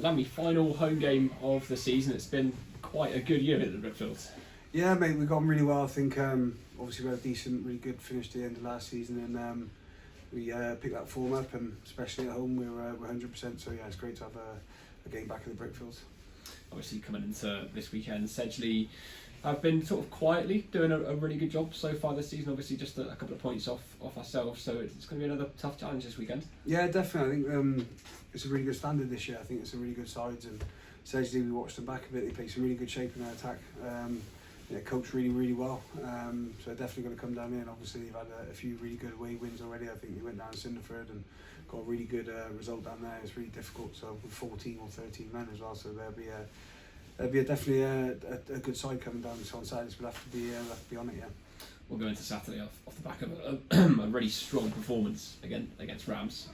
Lamby, final home game of the season. It's been quite a good year at the Brickfield. Yeah, mate, we've gone really well. I think obviously we had a decent, really good finish to the end of last season, and we picked that form up, and especially at home we're 100%. So yeah, it's great to have a game back in the Brickfield. Obviously coming into this weekend, Sedgley have been sort of quietly doing a really good job so far this season. Obviously just a couple of points off ourselves, so it's going to be another tough challenge this weekend. Yeah, definitely. I think it's a really good standard this year. I think it's a really good sides, and Sedgley, we watched them back a bit. They played some really good shape in their attack. Coached really well. So they're definitely going to come down here. And obviously they've had a few really good away wins already. I think they went down to Cinderford and got a really good result down there. It's really difficult. So with 14 or 13 men as well. So there'll be definitely a good side coming down. So on Saturday we'll have to be on it. Yeah. We'll go into Saturday off the back of a really strong performance against Rams.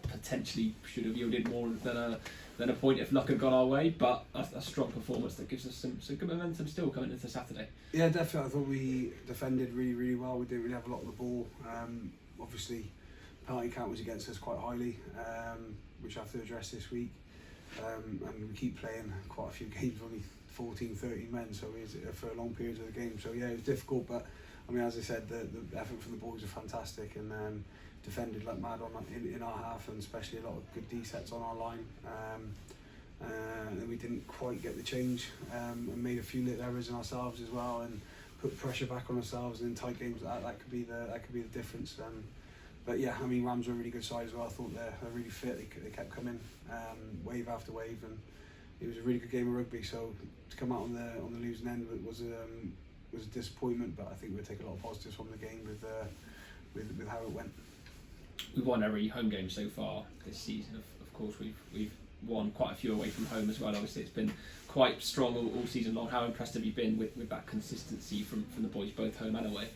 Potentially should have yielded more than a point if luck had gone our way, but a strong performance that gives us some good momentum still coming into Saturday. Yeah, definitely. I thought we defended really well. We didn't really have a lot of the ball. Obviously, penalty count was against us quite highly, which I have to address this week. And we keep playing quite a few games, only 14, 13 men, so it's for a long period of the game. So yeah, it was difficult, but I mean, as I said, the effort from the boys was fantastic, and defended like mad in our half, and especially a lot of good D-sets on our line. And we didn't quite get the change, and made a few little errors in ourselves as well, and put pressure back on ourselves. And in tight games that could be the difference. But yeah, I mean, Rams were a really good side as well. I thought they're really fit. They kept coming, wave after wave, and it was a really good game of rugby. So to come out on the losing end was a disappointment, but I think we'll take a lot of positives from the game with how it went. We've won every home game so far this season. Of course, we've won quite a few away from home as well. Obviously, it's been quite strong all season long. How impressed have you been with that consistency from the boys, both home and away?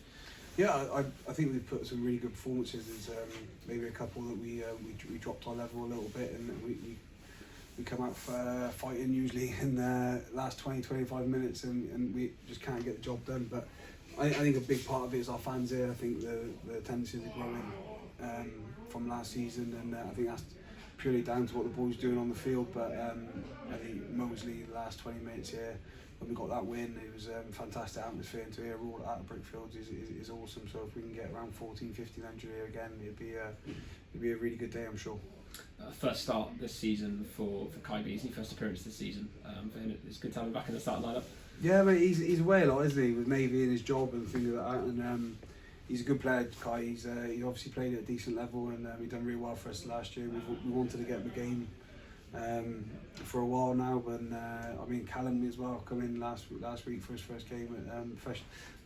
Yeah, I think we've put some really good performances. There's maybe a couple that we dropped our level a little bit, and we come out fighting usually in the last 20-25 minutes, and we just can't get the job done. But I think a big part of it is our fans here. I think the attendances are growing from last season, and I think that's purely down to what the boys are doing on the field. But I think Moseley, the last 20 minutes here, when we got that win, it was a fantastic atmosphere, and to hear all that at Brickfield is awesome. So if we can get around 1,400-1,500 here again, it'd be a really good day, I'm sure. First start this season for Kai Beasley, first appearance this season. For him, it's good to have him back in the starting lineup. Yeah, but he's away a lot, isn't he, with Navy and his job and things like that. And he's a good player, Kai. He obviously played at a decent level, and he done really well for us last year. We wanted to get him a game for a while now, and I mean, Callum as well come in last week for his first game,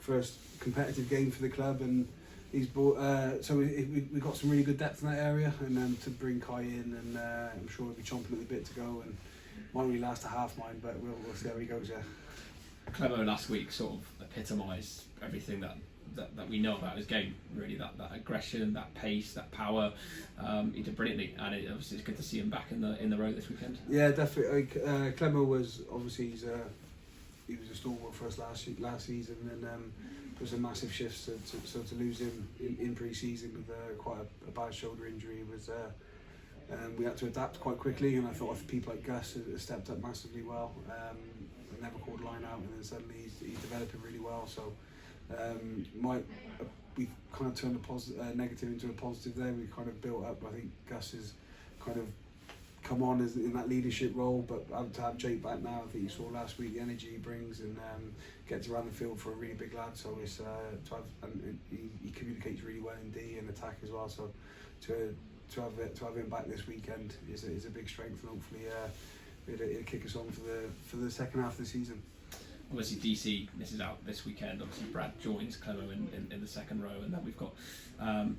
first competitive game for the club, and he's brought. So we got some really good depth in that area, and to bring Kai in, and I'm sure he'll be chomping at the bit to go, and might only last a half mind, but we'll see how he goes. Yeah. Clemo last week sort of epitomised everything that we know about his game, really, that aggression, that pace, that power. He did brilliantly, and obviously it's good to see him back in the row this weekend. Yeah, definitely. Clemo was obviously he was a stalwart for us last season, and there was a massive shift. So to lose him in pre-season with quite a bad shoulder injury was. We had to adapt quite quickly, and I thought if people like Gus had stepped up massively well, never called a line out, and then suddenly he's developing really well. So we kind of turned a negative into a positive there. We kind of built up. I think Gus has kind of come on as in that leadership role, but to have Jake back now, I think you saw last week the energy he brings, and gets around the field for a really big lad. So it's and he communicates really well in D and attack as well. So to have him back this weekend is a big strength, and hopefully it'll kick us on for the second half of the season. Obviously DC misses out this weekend. Obviously Brad joins Clemo in the second row, and then we've got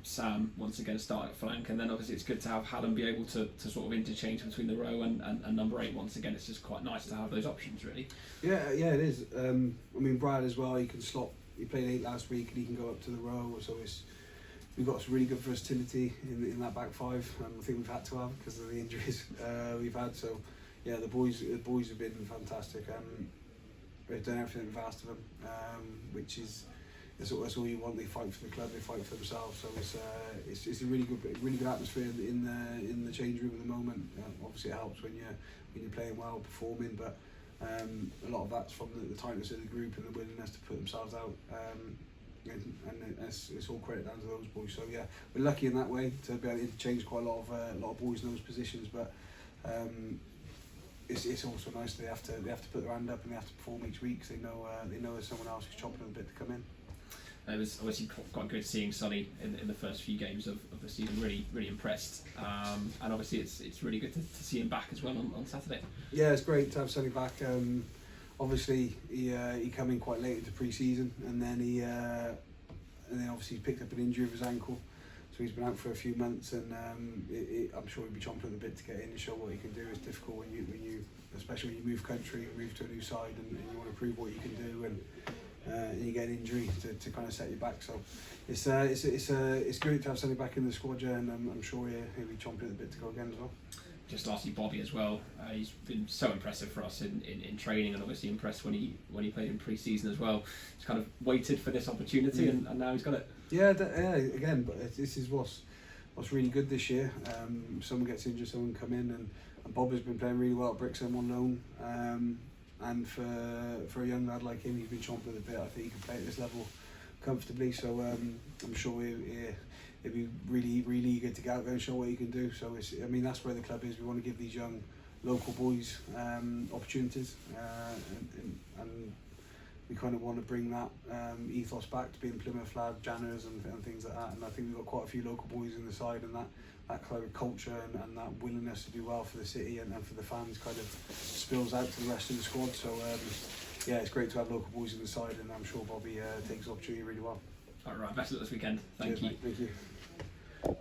Sam once again starting at flank, and then obviously it's good to have Hallam be able to sort of interchange between the row and number 8 once again. It's just quite nice to have those options, really. Yeah, it is. I mean, Brad as well, he can slot. He played 8 last week, and he can go up to the row, so we've got some really good versatility in that back 5. I think we've had to have because of the injuries we've had. So yeah, the boys have been fantastic. They've done everything we've asked of them, which is that's all you want. They fight for the club, they fight for themselves. So it's a really good atmosphere in the change room at the moment. Obviously, it helps when you're playing well, performing, but a lot of that's from the tightness of the group and the willingness to put themselves out. And it's all credit down to those boys. So yeah, we're lucky in that way to be able to interchange quite a lot of boys in those positions, but. It's also nice they have to put their hand up and they have to perform each week, because they know there's someone else who's chomping at the bit to come in. It was obviously quite good seeing Sonny in the first few games of the season. Really impressed, and obviously it's really good to see him back as well on Saturday. Yeah, it's great to have Sonny back. Obviously he came in quite late into pre-season, and then obviously he picked up an injury of his ankle. So he's been out for a few months, and I'm sure he'll be chomping at the bit to get in and show what he can do. It's difficult when you especially when you move country, move to a new side, and you want to prove what you can do, and you get an injury to kind of set you back. So it's great to have somebody back in the squad, yeah, and I'm sure he'll be chomping at the bit to go again as well. Just lastly, Bobby as well. He's been so impressive for us in training, and obviously impressed when he played in pre-season as well. He's kind of waited for this opportunity, and now he's got it. Yeah, again, but this is what's really good this year. Someone gets injured, someone come in, and Bob has been playing really well at Brixham on loan. And for a young lad like him, he's been chomping at the bit. I think he can play at this level comfortably. So I'm sure he'll be really eager to get out there and show what he can do. So that's where the club is. We want to give these young local boys opportunities, and we kind of want to bring that ethos back to being Plymouth lad, Janners and things like that. And I think we've got quite a few local boys in the side, and that kind of culture and that willingness to do well for the city and for the fans kind of spills out to the rest of the squad. So yeah, it's great to have local boys in the side, and I'm sure Bobby takes the opportunity really well. All right, best of luck this weekend. Thank you. Mate. Thank you.